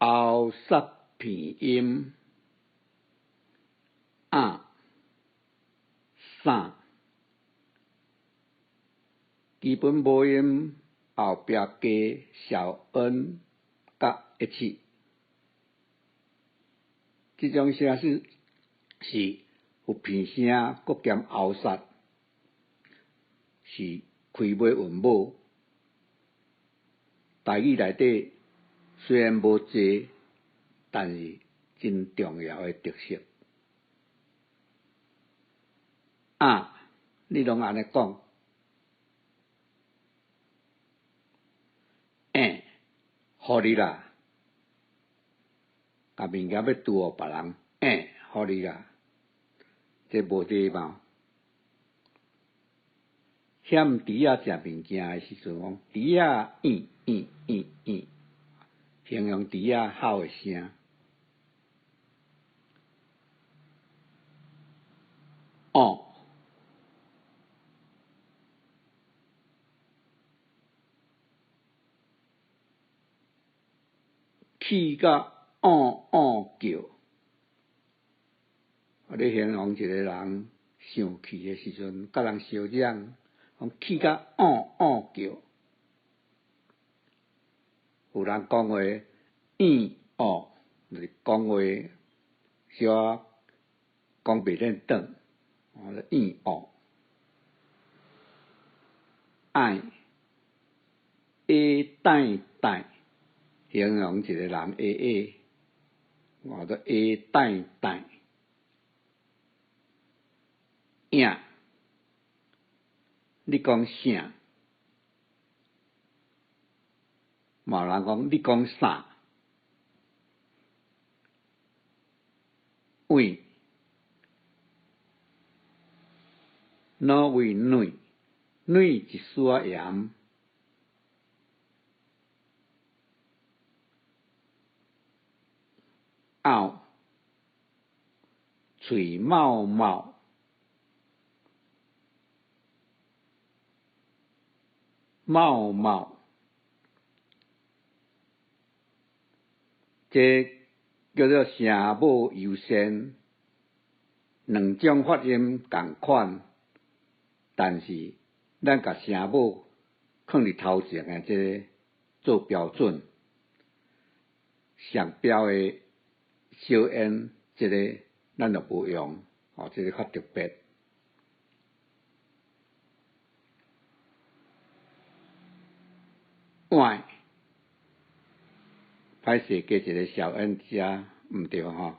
后煞片音啥，基本母音后壁加小 n 甲 h， 这种声是有片声，搁兼后煞，是开尾韵母。台语内底虽然无济，但是真重要的特色。你拢安尼讲，互你啦，甲物件要拄互别人，互你啦，这无礼貌。嫌猪仔食物件的时阵，讲猪仔形容猪仔吼的声。气甲叫，你形容一个人生气的时阵，甲人相嚷，讲气甲叫。有人讲话就是讲话小可讲袂认转，爱带，形容一个人我都带。你讲啥？嘛有人讲你讲啥？为哪位女一丝仔盐，嘴冒，这叫做声母优先，两种发音同款，但是咱甲声母放伫头前的这个做标准，上标的小 n 这个咱就无用，这个较特别。歪，歹势加一个小 n 遮毋对歪，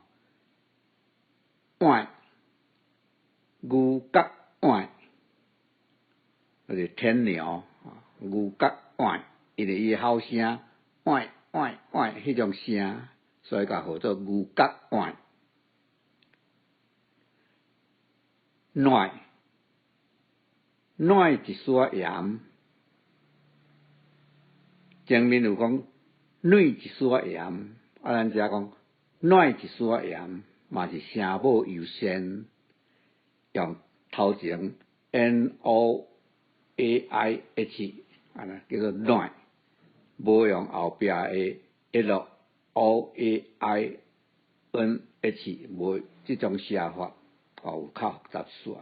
牛角歪，就是天牛，牛角歪，因为伊的吼声歪，迄种声，所以甲号做牛角歪。奶一丝仔盐，前面有讲软一丝仔盐，咱遮讲奶一丝仔盐，嘛是声母优先，用头前 NOAIH， 安尼叫做奶，无用后壁的 LOAINH， 无这种写法，有较复杂煞。